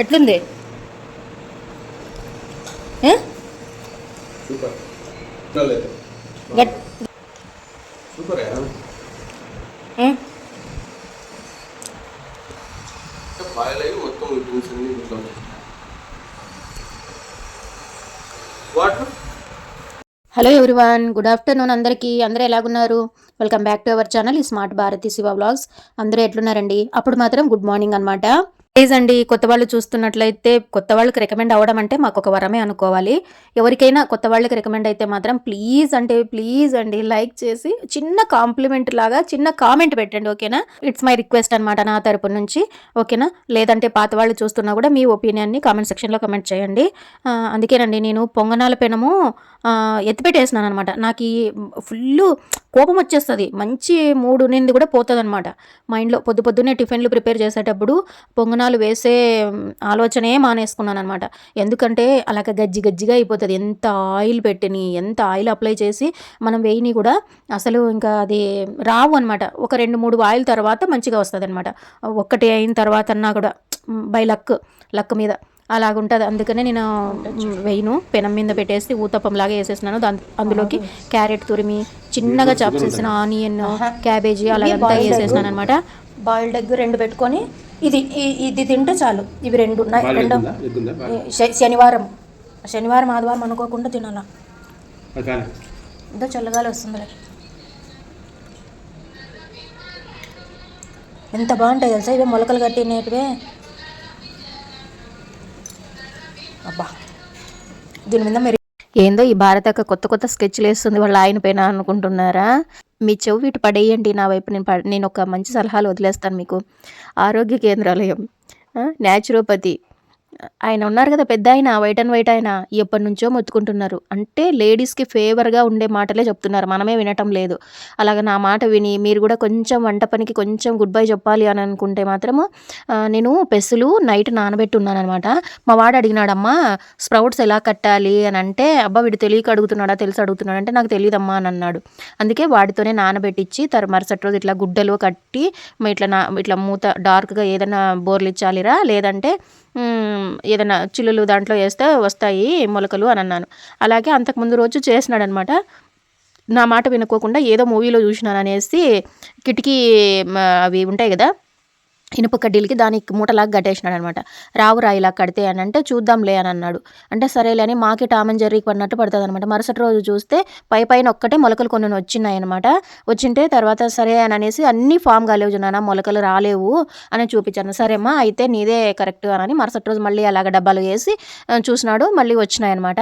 ఎట్లుంది? Super gut super boil అయ్యి మొత్తం డ్రింక్స్ అన్ని ఇంట్లో water. Hello everyone, good afternoon అందరికీ. అందరూ ఎలాగున్నారు? Welcome back to our channel ఈ స్మార్ట్ భారతి శివ వ్లాగ్స్. అందరూ ఎట్లున్నారండి? అప్పుడు మాత్రం గుడ్ మార్నింగ్ అనమాట. ప్లీజ్ అండి, కొత్త వాళ్ళు చూస్తున్నట్లయితే కొత్త వాళ్ళకి రికమెండ్ అవ్వడం అంటే మాకు ఒక వరమే అనుకోవాలి. ఎవరికైనా కొత్త వాళ్ళకి రికమెండ్ అయితే మాత్రం ప్లీజ్ అండి లైక్ చేసి చిన్న కాంప్లిమెంట్ లాగా చిన్న కామెంట్ పెట్టండి, ఓకేనా? ఇట్స్ మై రిక్వెస్ట్ అనమాట నా తరపు నుంచి, ఓకేనా? లేదంటే పాత వాళ్ళు చూస్తున్నా కూడా మీ ఒపీనియన్ని కామెంట్ సెక్షన్లో కామెంట్ చేయండి. అందుకేనండి నేను పొంగనాల పెనము ఎత్తిపెట్టేసినాను అనమాట. నాకు ఈ ఫుల్ కోపం వచ్చేస్తుంది, మంచి మూడు నింది కూడా పోతుంది అనమాట మైండ్లో. పొద్దున్నే టిఫిన్లు ప్రిపేర్ చేసేటప్పుడు పొంగనాలు వేసే ఆలోచనే మానేసుకున్నాను అనమాట. ఎందుకంటే అలాగ గజ్జిగా అయిపోతుంది. ఎంత ఆయిల్ అప్లై చేసి మనం వేయిని కూడా అసలు ఇంకా అది రావు అనమాట. ఒక 2-3 ఆయిల్ తర్వాత మంచిగా వస్తుంది అనమాట. ఒక్కటి అయిన తర్వాత అన్నా కూడా బై లక్ మీద అలాగుంటుంది. అందుకనే నేను వేయను, పెనం మీద పెట్టేసి ఊతప్పంలాగా వేసేసినాను. అందులోకి క్యారెట్ తురిమి చిన్నగా చాప్ చేసిన ఆనియన్, క్యాబేజీ అలాగంతా వేసేసినాను అనమాట. బాయిల్డ్ ఎగ్ 2 పెట్టుకొని ఇది తింటే చాలు. ఇవి 2 ఉన్నాయి. శనివారం ఆదివారం అనుకోకుండా తినాలా. ఇంత చల్లగాలి వస్తుంది. ఎంత బాగుంటాయి తెలుసా ఇవే మొలకలు కట్టినటివే. అబ్బా, దీని మీద మీరు ఏందో ఈ భారతక్క కొత్త స్కెచ్లు వేస్తుంది వాళ్ళ ఆయన పైన అనుకుంటున్నారా? మీ చెవు ఇటు పడేయండి నా వైపు. నేను ఒక మంచి సలహాలు వదిలేస్తాను మీకు. ఆరోగ్య కేంద్రాలయం, న్యాచురోపతి ఆయన ఉన్నారు కదా, పెద్ద ఆయన, వైట్ అండ్ వైట్ ఆయన, ఎప్పటి నుంచో మొత్తుకుంటున్నారు. అంటే లేడీస్కి ఫేవర్గా ఉండే మాటలే చెప్తున్నారు, మనమే వినటం లేదు. అలాగ నా మాట విని మీరు కూడా కొంచెం వంట పనికి కొంచెం గుడ్ బై చెప్పాలి అని అనుకుంటే మాత్రము నేను పెసులు నైట్ నానబెట్టున్నాను అనమాట. మా వాడు అడిగినాడమ్మా స్ప్రౌట్స్ ఎలా కట్టాలి అని అంటే, అబ్బా వీడు తెలియక అడుగుతున్నాడా తెలిసి అడుగుతున్నాడు అంటే, నాకు తెలియదమ్మా అని అన్నాడు. అందుకే వాడితోనే నానబెట్టించి మరుసటి రోజు ఇట్లా గుడ్డలు కట్టి ఇట్లా మూత డార్క్గా ఏదైనా బోర్లు ఇచ్చాలిరా, లేదంటే ఏదైనా చిల్లులు దాంట్లో వేస్తే వస్తాయి మొలకలు అని అన్నాను. అలాగే అంతకుముందు రోజు చేసినాడనమాట. నా మాట వినుకోకుండా ఏదో మూవీలో చూసినాను అనేసి కిటికీ అవి ఉంటాయి కదా ఇనుప కడ్డీలకి, దానికి మూటలాగా కట్టేసినాడు అనమాట. రావురా ఇలా కడితే అని అంటే, చూద్దాంలే అని అన్నాడు. అంటే సరేలే అని మాకి టామ్ అండ్ జెర్రీకి పడినట్టు పడుతుంది అనమాట. మరుసటి రోజు చూస్తే పైన ఒక్కటే మొలకలు కొన్ని వచ్చినాయి అనమాట. వచ్చింటే తర్వాత సరే అని అనేసి అన్నీ ఫామ్ కాలేవు నాన్న, మొలకలు రాలేవు అని చూపించాను. సరేమ్మా అయితే నీదే కరెక్ట్ అని మరుసటి రోజు మళ్ళీ అలాగ డబ్బాలు వేసి చూసినాడు, మళ్ళీ వచ్చినాయి అనమాట.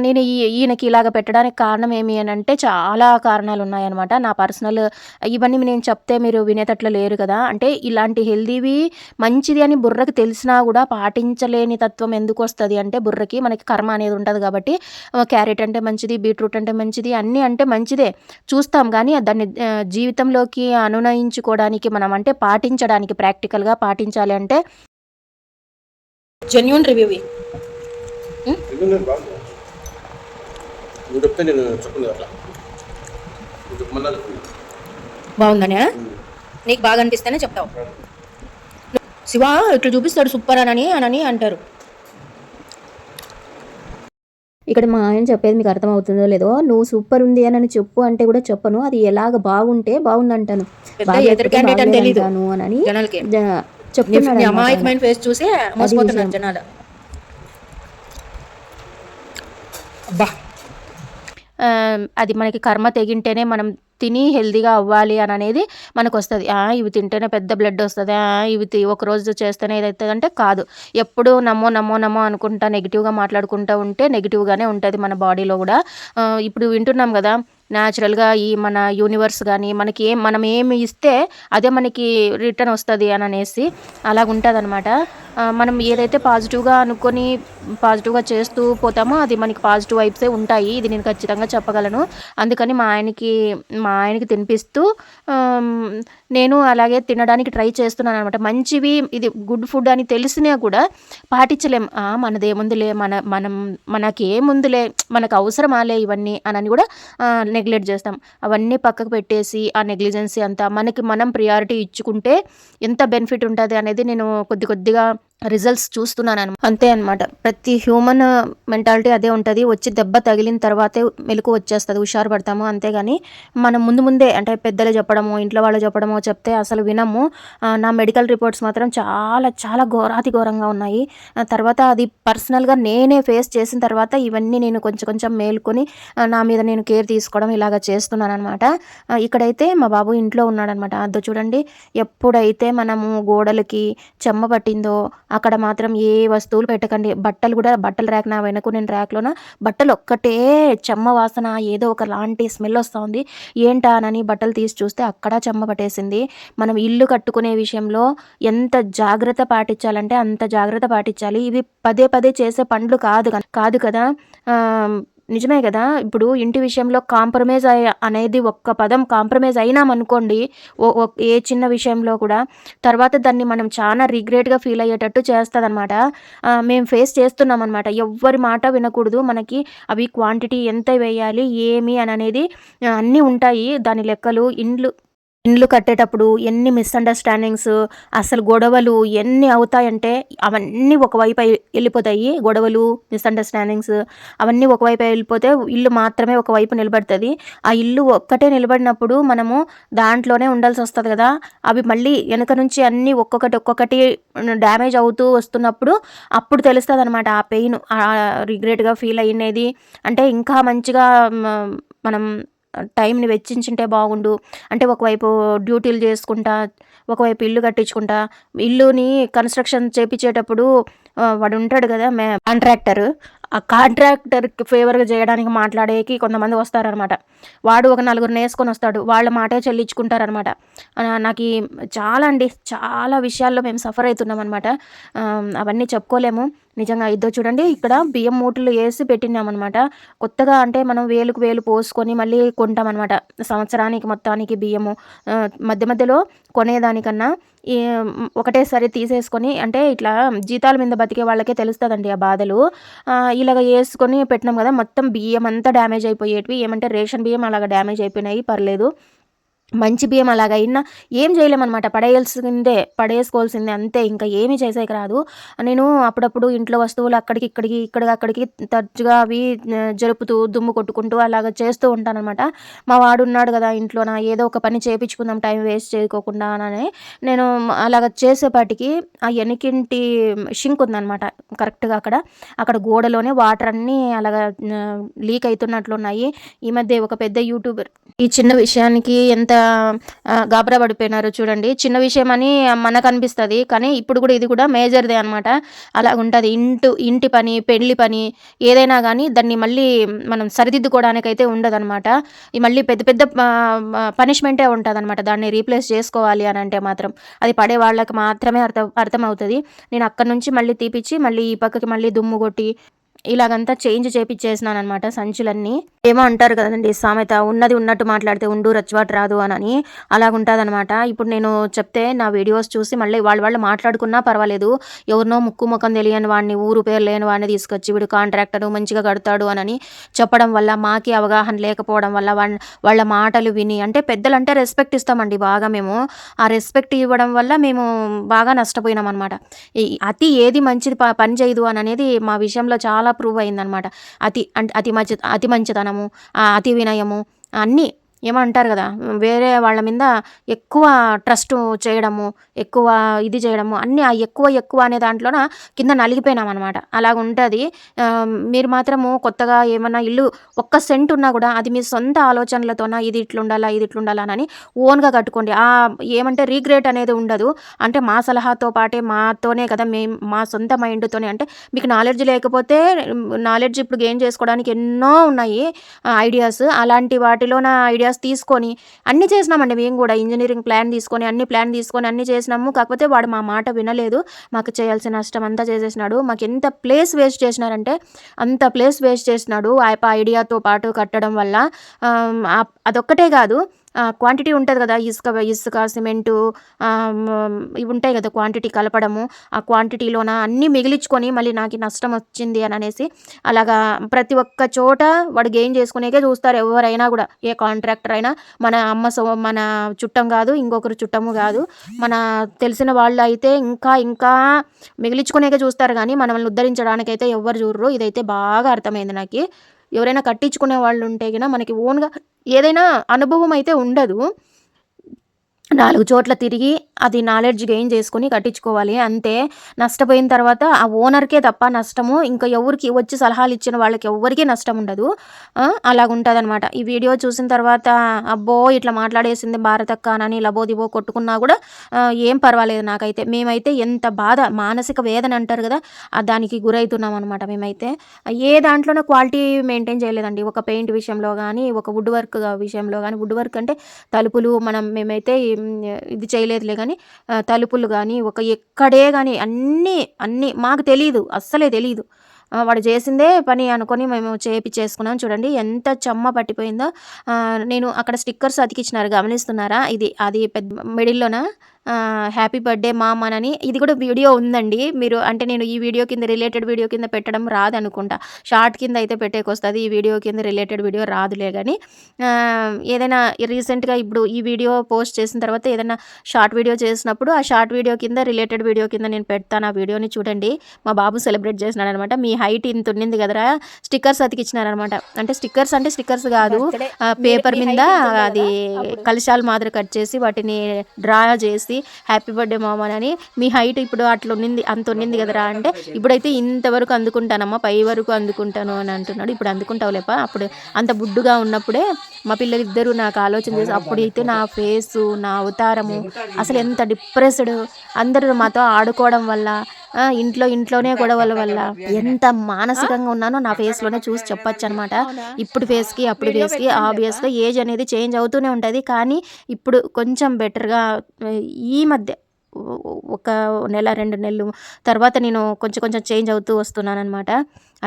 నేను ఈయనకి ఇలాగ పెట్టడానికి కారణం ఏమి అని అంటే చాలా కారణాలు ఉన్నాయన్నమాట. నా పర్సనల్ ఇవన్నీ నేను చెప్తే మీరు వినేటట్లు లేరు కదా. అంటే ఇలాంటి హెల్దీవి మంచిది అని బుర్రకి తెలిసినా కూడా పాటించలేని తత్వం ఎందుకు వస్తుంది అంటే, బుర్రకి మనకి కర్మ అనేది ఉంటుంది కాబట్టి. క్యారెట్ అంటే మంచిది, బీట్రూట్ అంటే మంచిది, అన్నీ అంటే మంచిదే చూస్తాం, కానీ దాన్ని జీవితంలోకి అనునయించుకోవడానికి మనం అంటే పాటించడానికి ప్రాక్టికల్గా పాటించాలి అంటే జెన్యూన్ రివ్యూ బాగుందనే నీకు బాగా అనిపిస్తేనే చెప్తావు. శివ ఇట్లా చూపిస్తాడు సూపర్ అని అంటారు. ఇక్కడ మా ఆయన చెప్పేది మీకు అర్థమవుతుందో లేదో, నువ్వు సూపర్ ఉంది అని చెప్పు అంటే కూడా చెప్పను, అది ఎలాగ బాగుంటే బాగుందంటాను, చెప్తున్నాను. అమాయకమైన ఫేస్ చూసి మోసపోతున్నారు జనాలు. అది మనకి కర్మ తెగింటేనే మనం తిని హెల్దీగా అవ్వాలి అని అనేది మనకు వస్తుంది. ఇవి తింటేనే పెద్ద బ్లడ్ వస్తుంది, ఇవి ఒకరోజు చేస్తేనే ఏదవుతుంది అంటే కాదు. ఎప్పుడు నమ్మో అనుకుంటా నెగిటివ్గా మాట్లాడుకుంటూ ఉంటే నెగిటివ్గానే ఉంటుంది మన బాడీలో కూడా. ఇప్పుడు వింటున్నాం కదా, న్యాచురల్గా ఈ మన యూనివర్స్ కానీ మనకి మనం ఏమి ఇస్తే అదే మనకి రిటర్న్ వస్తుంది అని అనేసి అలాగుంటుంది అనమాట. మనం ఏదైతే పాజిటివ్గా అనుకొని పాజిటివ్గా చేస్తూ పోతామో అది మనకి పాజిటివ్ వైబ్సే ఉంటాయి. ఇది నేను ఖచ్చితంగా చెప్పగలను. అందుకని మా ఆయనకి తినిపిస్తూ నేను అలాగే తినడానికి ట్రై చేస్తున్నాను అనమాట. మంచివి, ఇది గుడ్ ఫుడ్ అని తెలిసినా కూడా పాటించలేం. మనదేముందులే, మనకేముందులే, మనకు అవసరమాలే ఇవన్నీ అని కూడా నెగ్లెక్ట్ చేస్తాం. అవన్నీ పక్కకు పెట్టేసి ఆ నెగ్లిజెన్సీ అంతా మనకి మనం ప్రియారిటీ ఇచ్చుకుంటే ఎంత బెనిఫిట్ ఉంటుంది అనేది నేను కొద్దిగా రిజల్ట్స్ చూస్తున్నాను అంతే అనమాట. ప్రతి హ్యూమన్ మెంటాలిటీ అదే ఉంటుంది. వచ్చి దెబ్బ తగిలిన తర్వాతే మెలకు వచ్చేస్తుంది, హుషారు పడతాము. అంతేగాని మనం ముందు ముందే అంటే పెద్దలు చెప్పడము, ఇంట్లో వాళ్ళు చెప్పడమో చెప్తే అసలు వినము. నా మెడికల్ రిపోర్ట్స్ మాత్రం చాలా చాలా ఘోరాతి ఘోరంగా ఉన్నాయి. తర్వాత అది పర్సనల్గా నేనే ఫేస్ చేసిన తర్వాత ఇవన్నీ నేను కొంచెం కొంచెం మేలుకొని నా మీద నేను కేర్ తీసుకోవడం ఇలాగ చేస్తున్నాను అనమాట. ఇక్కడైతే మా బాబు ఇంట్లో ఉన్నాడనమాట. అదో చూడండి, ఎప్పుడైతే మనము గోడలకి చెమ్మ పట్టిందో అక్కడ మాత్రం ఏ వస్తువులు పెట్టకండి. బట్టలు కూడా, బట్టల ర్యాక్ నా వెనక నేను ర్యాక్లోన బట్టలు ఒక్కటే చెమ్మ వాసన, ఏదో ఒక లాంటి స్మెల్ వస్తుంది. ఏంటా అని బట్టలు తీసి చూస్తే అక్కడ చెమ్మ పట్టేసింది. మనం ఇల్లు కట్టుకునే విషయంలో ఎంత జాగ్రత్త పాటించాలంటే అంత జాగ్రత్త పాటించాలి. ఇవి పదే పదే చేసే పనులు కాదు కదా. నిజమే కదా. ఇప్పుడు ఇంటి విషయంలో కాంప్రమైజ్ అనేది ఒక్క పదం కాంప్రమైజ్ అయినామనుకోండి, ఏ చిన్న విషయంలో కూడా తర్వాత దాన్ని మనం చాలా రిగ్రెట్గా ఫీల్ అయ్యేటట్టు చేస్తుందన్నమాట. మేము ఫేస్ చేస్తున్నాం అనమాట. ఎవ్వరి మాట వినకూడదు. మనకి అవి క్వాంటిటీ ఎంత వేయాలి ఏమి అని అనేది అన్నీ ఉంటాయి దాని లెక్కలు. ఇండ్లు కట్టేటప్పుడు ఎన్ని మిస్అండర్స్టాండింగ్స్, అసలు గొడవలు ఎన్ని అవుతాయంటే అవన్నీ ఒకవైపు వెళ్ళిపోతాయి. గొడవలు, మిస్అండర్స్టాండింగ్స్ అవన్నీ ఒకవైపు వెళ్ళిపోతే ఇల్లు మాత్రమే ఒకవైపు నిలబడుతుంది. ఆ ఇల్లు ఒక్కటే నిలబడినప్పుడు మనము దాంట్లోనే ఉండాల్సి వస్తుంది కదా. అవి మళ్ళీ వెనక నుంచి అన్నీ ఒక్కొక్కటి డ్యామేజ్ అవుతూ వస్తున్నప్పుడు అప్పుడు తెలుస్తుంది అనమాట ఆ పెయిన్. రిగ్రెట్గా ఫీల్ అయ్యేది అంటే ఇంకా మంచిగా మనం టైంని వెచ్చించుంటే బాగుండు. అంటే ఒకవైపు డ్యూటీలు చేసుకుంటా, ఒకవైపు ఇల్లు కట్టించుకుంటా, ఇల్లుని కన్స్ట్రక్షన్ చేపించేటప్పుడు వాడు ఉంటాడు కదా కాంట్రాక్టర్. ఆ కాంట్రాక్టర్కి ఫేవర్గా చేయడానికి మాట్లాడేకి కొంతమంది వస్తారనమాట. వాడు ఒక నలుగురిని వేసుకొని వస్తాడు, వాళ్ళ మాటే చెల్లించుకుంటారనమాట. నాకు చాలా చాలా విషయాల్లో మేము సఫర్ అవుతున్నాం అనమాట. అవన్నీ చెప్పుకోలేము నిజంగా. ఇద్దో చూడండి, ఇక్కడ బియ్యం మూటలు వేసి పెట్టినామన్నమాట. కొత్తగా అంటే మనం వేలుకు వేలు పోసుకొని మళ్ళీ కొంటామన్నమాట సంవత్సరానికి మొత్తానికి బియ్యము. మధ్య మధ్యలో కొనేదానికన్నా ఒకటేసారి తీసేసుకొని, అంటే ఇట్లా జీతాల మీద బతికే వాళ్ళకే తెలుస్తుందండి ఆ బాధలు. ఇలాగ వేసుకొని పెట్టినాం కదా, మొత్తం బియ్యం అంతా డ్యామేజ్ అయిపోయేటివి. ఏమంటే రేషన్ బియ్యం అలాగ డ్యామేజ్ అయిపోయినాయి, పర్లేదు. మంచి బియ్యం అలాగ అయినా ఏం చేయలేమన్నమాట. పడేసుకోవాల్సిందే అంతే, ఇంకా ఏమీ చేసేకి రాదు. నేను అప్పుడప్పుడు ఇంట్లో వస్తువులు అక్కడికి తరచుగా అవి జరుపుతూ దుమ్ము కొట్టుకుంటూ అలాగ చేస్తూ ఉంటానన్నమాట. మా వాడు ఉన్నాడు కదా ఇంట్లో, ఏదో ఒక పని చేయించుకుందాం టైం వేస్ట్ చేయకోకుండా అని నేను అలాగ చేసేపాటికి ఆ ఎనికింటి షింక్ ఉందన్నమాట కరెక్ట్గా అక్కడ గోడలోనే వాటర్ అన్నీ అలాగ లీక్ అవుతున్నట్లున్నాయి. ఈ మధ్య ఒక పెద్ద యూట్యూబర్ ఈ చిన్న విషయానికి ఎంత గాబరా పడిపోయినారో చూడండి. చిన్న విషయం అని మనకు అనిపిస్తుంది, కానీ ఇప్పుడు కూడా ఇది కూడా మేజర్దే అనమాట. అలా ఉంటుంది. ఇంటి పని, పెళ్లి పని ఏదైనా కానీ దాన్ని మళ్ళీ మనం సరిదిద్దుకోవడానికైతే ఉండదన్నమాట. ఈ మళ్ళీ పెద్ద పెద్ద పనిష్మెంటే ఉంటుంది అనమాట. దాన్ని రీప్లేస్ చేసుకోవాలి అని అంటే మాత్రం అది పడే వాళ్ళకి మాత్రమే అర్థమవుతుంది. నేను అక్కడి నుంచి మళ్ళీ తీపిచ్చి మళ్ళీ ఈ పక్కకి మళ్ళీ దుమ్ము కొట్టి ఇలాగంతా చేంజ్ చేపించేసినాను అనమాట సంచులన్నీ. ఏమో అంటారు కదండి సామెత, ఉన్నది ఉన్నట్టు మాట్లాడితే ఉండు రచ్చవాటు రాదు అని. అలాగుంటుంది అనమాట. ఇప్పుడు నేను చెప్తే నా వీడియోస్ చూసి మళ్ళీ వాళ్ళు మాట్లాడుకున్నా పర్వాలేదు, ఎవరినో ముక్కు ముఖం తెలియని వాడిని, ఊరు పేరు లేని వాడిని తీసుకొచ్చి వీడు కాంట్రాక్టరు మంచిగా కడతాడు అని చెప్పడం వల్ల, మాకి అవగాహన లేకపోవడం వల్ల వాళ్ళ మాటలు విని, అంటే పెద్దలంటే రెస్పెక్ట్ ఇస్తామండి బాగా మేము. ఆ రెస్పెక్ట్ ఇవ్వడం వల్ల మేము బాగా నష్టపోయినాం అనమాట. అతి ఏది మంచిది పని చేయదు అని అనేది మా విషయంలో చాలా ప్రూవ్ అయిందనమాట. అతి మంచితనము, అతి వినయము అన్నీ ఏమంటారు కదా, వేరే వాళ్ళ మీద ఎక్కువ ట్రస్ట్ చేయడము, ఎక్కువ ఇది చేయడము, అన్నీ ఆ ఎక్కువ అనే దాంట్లోన కింద నలిగిపోయినాం అనమాట. అలాగ ఉంటుంది. మీరు మాత్రము కొత్తగా ఏమన్నా ఇల్లు ఒక్క సెంట్ ఉన్నా కూడా అది మీ సొంత ఆలోచనలతోన ఇది ఇట్లుండాలా అని ఓన్గా కట్టుకోండి. ఏమంటే రీగ్రేట్ అనేది ఉండదు. అంటే మా సలహాతో పాటే మాతోనే కదా, మా సొంత మైండ్తోనే. అంటే మీకు నాలెడ్జ్ లేకపోతే నాలెడ్జ్ ఇప్పుడు గెయిన్ చేసుకోవడానికి ఎన్నో ఉన్నాయి ఐడియాస్. అలాంటి వాటిలోన ఐడియాస్ తీసుకొని అన్నీ చేసినామండి మేము కూడా. ఇంజనీరింగ్ ప్లాన్ తీసుకొని అన్నీ చేసినాము. కాకపోతే వాడు మా మాట వినలేదు. మాకు చేయాల్సిన నష్టం అంతా చేసేసినాడు. మాకు ఎంత ప్లేస్ వేస్ట్ చేసినారంటే అంత ప్లేస్ వేస్ట్ చేసినాడు ఆ ఐడియాతో పాటు కట్టడం వల్ల. అదొక్కటే కాదు, క్వాంటిటీ ఉంటుంది కదా, ఇసుక సిమెంటు ఇవి ఉంటాయి కదా, క్వాంటిటీ కలపడము, ఆ క్వాంటిటీలోన అన్నీ మిగిలించుకొని మళ్ళీ నాకు నష్టం వచ్చింది అని అనేసి అలాగా ప్రతి ఒక్క చోట వాడు గెయిన్ చేసుకునేకే చూస్తారు ఎవరైనా కూడా. ఏ కాంట్రాక్టర్ అయినా మన చుట్టం కాదు, ఇంకొకరు చుట్టము కాదు, మన తెలిసిన వాళ్ళు అయితే ఇంకా మిగిలించుకునేకే చూస్తారు, కానీ మనల్ని ఉద్ధరించడానికైతే ఎవరు చూడరు. ఇదైతే బాగా అర్థమైంది నాకు. ఎవరైనా కట్టించుకునే వాళ్ళు ఉంటే కనుక మనకి ఓన్గా ఏదైనా అనుభవం అయితే ఉండదు. 4 చోట్ల తిరిగి అది నాలెడ్జ్ గెయిన్ చేసుకొని కట్టించుకోవాలి అంతే. నష్టపోయిన తర్వాత ఆ ఓనర్కే తప్ప నష్టము, ఇంకా ఎవరికి వచ్చి సలహాలు ఇచ్చిన వాళ్ళకి ఎవ్వరికీ నష్టం ఉండదు. అలాగుంటుందన్నమాట. ఈ వీడియో చూసిన తర్వాత అబ్బో ఇట్లా మాట్లాడేసింది భారతక్క అని లబోదిబో కొట్టుకున్నా కూడా ఏం పర్వాలేదు నాకైతే. మేమైతే ఎంత బాధ, మానసిక వేదన అంటారు కదా, దానికి గురవుతున్నాం అనమాట మేమైతే. ఏ దాంట్లోనూ క్వాలిటీ మెయింటైన్ చేయలేదండి. ఒక పెయింట్ విషయంలో కానీ, ఒక వుడ్ వర్క్ విషయంలో కానీ. వుడ్ వర్క్ అంటే తలుపులు మేమైతే ఇది చేయలేదులే, కానీ తలుపులు కానీ ఎక్కడే కానీ అన్నీ మాకు తెలీదు, అస్సలే తెలీదు. వాడు చేసిందే పని అనుకొని మేము చేపించేసుకున్నాం. చూడండి ఎంత చెమ్మ పట్టిపోయిందో. నేను అక్కడ స్టిక్కర్స్ అతికిచ్చినారు, గమనిస్తున్నారా? అది పెద్ద మిడిల్లోన హ్యాపీ బర్త్డే మామ్ అని. ఇది కూడా వీడియో ఉందండి. మీరు అంటే నేను ఈ వీడియో కింద రిలేటెడ్ వీడియో కింద పెట్టడం రాదనుకుంటా, షార్ట్ కింద అయితే పెట్టేకొస్తుంది. ఈ వీడియో కింద రిలేటెడ్ వీడియో రాదులే, కానీ ఏదైనా రీసెంట్గా ఇప్పుడు ఈ వీడియో పోస్ట్ చేసిన తర్వాత ఏదైనా షార్ట్ వీడియో చేసినప్పుడు ఆ షార్ట్ వీడియో కింద రిలేటెడ్ వీడియో కింద నేను పెడతాను. ఆ వీడియోని చూడండి. మా బాబు సెలబ్రేట్ చేసినాడు అనమాట. మీ హైట్ ఇంత ఉన్నింది కదరా, స్టిక్కర్స్ అతికిచ్చినారనమాట. అంటే స్టిక్కర్స్ కాదు, పేపర్ మీద అది కలశాలు మాదిరి కట్ చేసి వాటిని డ్రా చేసి హ్యాపీ బర్త్డే మామ అని, మీ హైట్ ఇప్పుడు అట్లా ఉన్నింది, అంత ఉన్నింది కదరా అంటే, ఇప్పుడైతే ఇంతవరకు అందుకుంటానమ్మా, పై వరకు అందుకుంటాను అని అంటున్నాడు. ఇప్పుడు అందుకుంటావులేపా, అప్పుడు అంత బుడ్డుగా ఉన్నప్పుడే మా పిల్లలిద్దరూ నాకు ఆలోచన చేసి, అప్పుడైతే నా ఫేసు, నా అవతారము అసలు ఎంత డిప్రెస్డ్, అందరూ మాతో ఆడుకోవడం వల్ల, ఇంట్లోనే గొడవల వల్ల ఎంత మానసికంగా ఉన్నానో నా ఫేస్లోనే చూసి చెప్పచ్చు అనమాట. ఇప్పుడు ఫేస్కి అప్పుడు ఫేస్కి ఆబ్వియస్గా ఏజ్ అనేది చేంజ్ అవుతూనే ఉంటుంది, కానీ ఇప్పుడు కొంచెం బెటర్గా ఈ మధ్య ఒక నెల 2 నెలలు తర్వాత నేను కొంచెం చేంజ్ అవుతూ వస్తున్నాను అనమాట.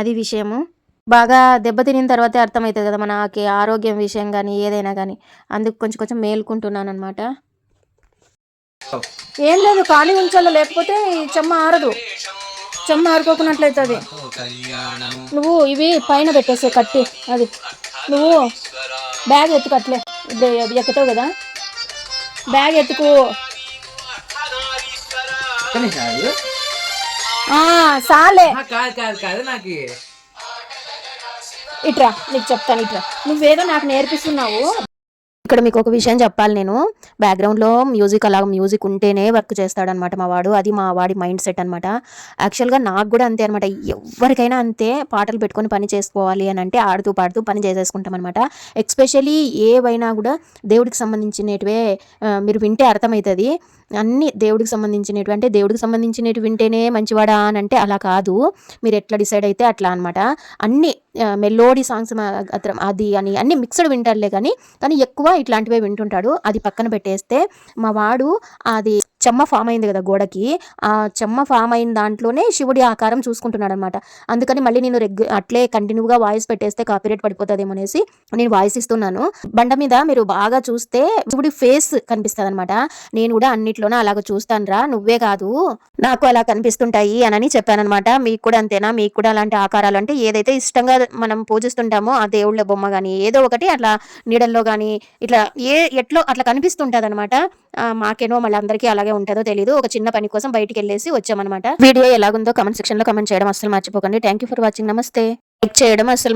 అది విషయము. బాగా దెబ్బతినిన తర్వాతే అర్థమవుతుంది కదా మనకి ఆరోగ్యం విషయం కానీ ఏదైనా కానీ. అందుకు కొంచెం మేల్కుంటున్నాను అనమాట. ఏం లేదు, ఖాళీ ఉంచాలో, లేకపోతే ఈ చెమ్మ ఆరదు. చెమ్మ ఆరుకోకున్నట్లయితుంది. నువ్వు ఇవి పైన పెట్టేసే కట్టి, అది నువ్వు బ్యాగ్ ఎత్తుకట్లే, ఇప్పుడు ఎక్కుతావు కదా, బ్యాగ్ ఎత్తుకు. సాలే నాకు ఇట్రా, నీకు చెప్తాను, ఇట్రా. నువ్వేదో నాకు నేర్పిస్తున్నావు. ఇక్కడ మీకు ఒక విషయం చెప్పాలి. నేను బ్యాక్గ్రౌండ్లో మ్యూజిక్ ఉంటేనే వర్క్ చేస్తాడనమాట మా వాడు. అది మా వాడి మైండ్ సెట్ అనమాట. యాక్చువల్గా నాకు కూడా అంతే అనమాట. ఎవరికైనా అంతే, పాటలు పెట్టుకొని పని చేసుకోవాలి అని అంటే ఆడుతూ పాడుతూ పని చేసేసుకుంటాం అనమాట. ఎస్పెషలీ ఏవైనా కూడా దేవుడికి సంబంధించినవే మీరు వింటే అర్థమవుతుంది. అన్నీ దేవుడికి సంబంధించినవి, అంటే దేవుడికి సంబంధించినవి వింటేనే మంచివాడా అని అంటే అలా కాదు. మీరు ఎట్లా డిసైడ్ అయితే అట్లా అనమాట. అన్నీ మెలోడీ సాంగ్స్ అది అని అన్ని మిక్స్డ్ వింటారులే, కానీ ఎక్కువ ఇట్లాంటివే వింటుంటాడు. అది పక్కన పెట్టేస్తే మా వాడు అది చెమ్మ ఫామ్ అయింది కదా గోడకి, ఆ చెమ్మ ఫామ్ అయిన దాంట్లోనే శివుడి ఆకారం చూసుకుంటున్నాడు అనమాట. అందుకని మళ్ళీ నేను అట్లే కంటిన్యూగా వాయిస్ పెట్టేస్తే కాపీరైట్ పడిపోతుందేమో అనేసి నేను వాయిస్ ఇస్తున్నాను. బండ మీద మీరు బాగా చూస్తే శివుడి ఫేస్ కనిపిస్తుంది అనమాట. నేను కూడా అన్నిట్లోనే అలాగ చూస్తాను రా, నువ్వే కాదు నాకు అలా కనిపిస్తుంటాయి అని చెప్పానమాట. మీకు కూడా అంతేనా? మీకు కూడా అలాంటి ఆకారాలు అంటే ఏదైతే ఇష్టంగా మనం పూజిస్తుంటామో ఆ దేవుళ్ళ బొమ్మ కానీ ఏదో ఒకటి అట్లా నీడల్లో కానీ ఇట్లా ఎట్లో అట్లా కనిపిస్తుంటది అనమాట. మాకేనో మళ్ళీ అందరికీ అలాగే ఉంటుందో తెలీదు. ఒక చిన్న పని కోసం బయటికి వెళ్ళేసి వచ్చామన్నమాట. వీడియో ఎలాగుందో కామెంట్ సెక్షన్ లో కామెంట్ చేయడం అస్సలు మర్చిపోకండి. Thank you for watching. నమస్తే. లైక్ చేయడం అస్సలు